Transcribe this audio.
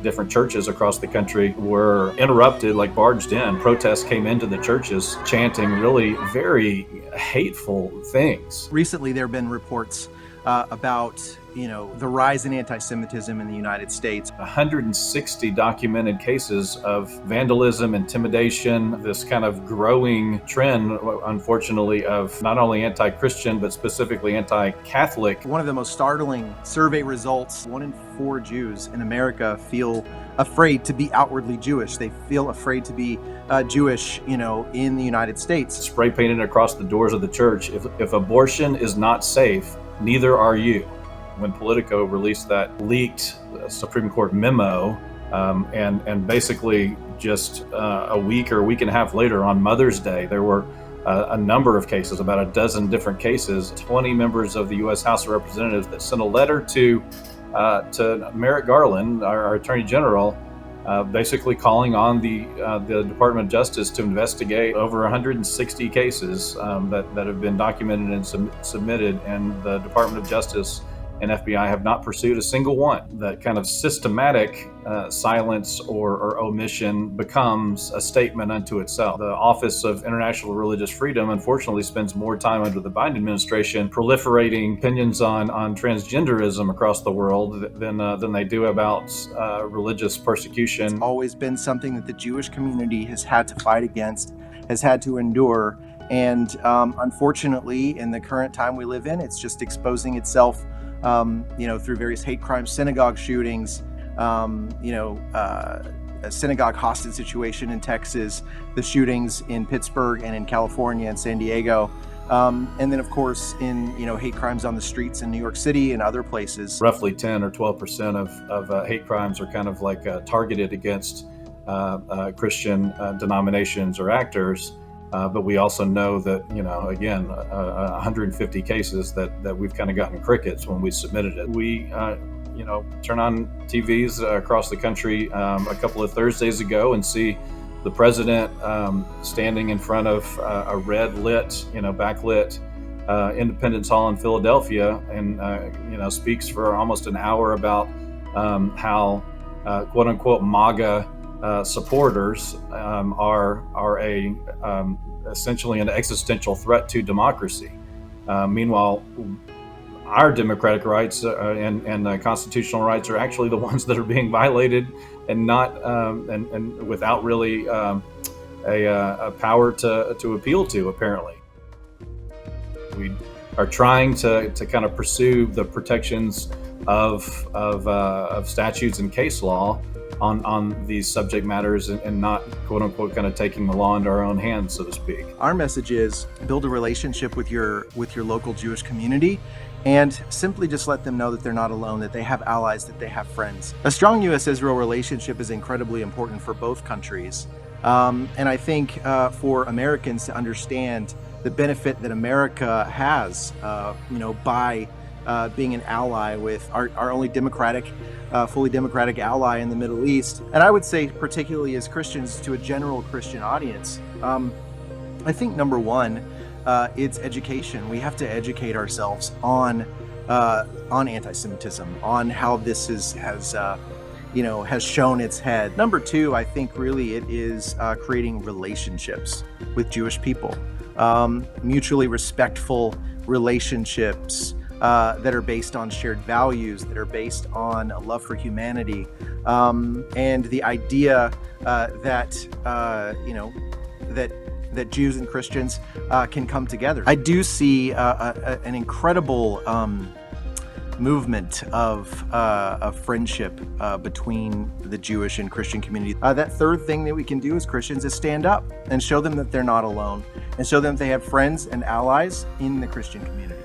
different churches across the country were interrupted, like barged in. Protests came into the churches chanting really very hateful things. Recently, there have been reports about the rise in anti-Semitism in the United States. 160 documented cases of vandalism, intimidation, this kind of growing trend, unfortunately, of not only anti-Christian, but specifically anti-Catholic. One of the most startling survey results, 1 in 4 Jews in America feel afraid to be outwardly Jewish. They feel afraid to be Jewish, in the United States. Spray painted across the doors of the church, if abortion is not safe, neither are you. When Politico released that leaked Supreme Court memo, and basically just a week or a week and a half later on Mother's Day, there were a number of cases, about a dozen different cases, 20 members of the U.S. House of Representatives that sent a letter to Merrick Garland, our Attorney General, basically calling on the Department of Justice to investigate over 160 cases that have been documented and submitted, and the Department of Justice and FBI have not pursued a single one. That kind of systematic silence or omission becomes a statement unto itself. The Office of International Religious Freedom, unfortunately, spends more time under the Biden administration proliferating opinions on transgenderism across the world than they do about religious persecution. It's always been something that the Jewish community has had to fight against, has had to endure, and unfortunately, in the current time we live in, it's just exposing itself through various hate crimes, synagogue shootings, a synagogue hostage situation in Texas, the shootings in Pittsburgh and in California and San Diego, and then of course in hate crimes on the streets in New York City and other places. Roughly 10 or 12% of hate crimes are kind of like targeted against Christian denominations or actors. But we also know that, 150 cases that we've kind of gotten crickets when we submitted it. We, turn on TVs across the country a couple of Thursdays ago and see the president standing in front of a red-lit, backlit Independence Hall in Philadelphia and, speaks for almost an hour about how, quote-unquote, MAGA supporters are essentially an existential threat to democracy. Meanwhile, our democratic rights and constitutional rights are actually the ones that are being violated, and not and without really a power to appeal to. Apparently, we are trying to kind of pursue the protections of statutes and case law on these subject matters, and not, quote unquote, kind of taking the law into our own hands, so to speak. Our message is build a relationship with your local Jewish community, and simply just let them know that they're not alone, that they have allies, that they have friends. A strong U.S.-Israel relationship is incredibly important for both countries. And I think for Americans to understand the benefit that America has, by being an ally with our only fully democratic ally in the Middle East. And I would say, particularly as Christians, to a general Christian audience, I think number one, it's education. We have to educate ourselves on anti-Semitism, on how this has shown its head. Number two, I think really it is creating relationships with Jewish people, mutually respectful relationships that are based on shared values, that are based on a love for humanity, and the idea that Jews and Christians can come together. I do see an incredible movement of friendship between the Jewish and Christian community. That third thing that we can do as Christians is stand up and show them that they're not alone, and show them that they have friends and allies in the Christian community.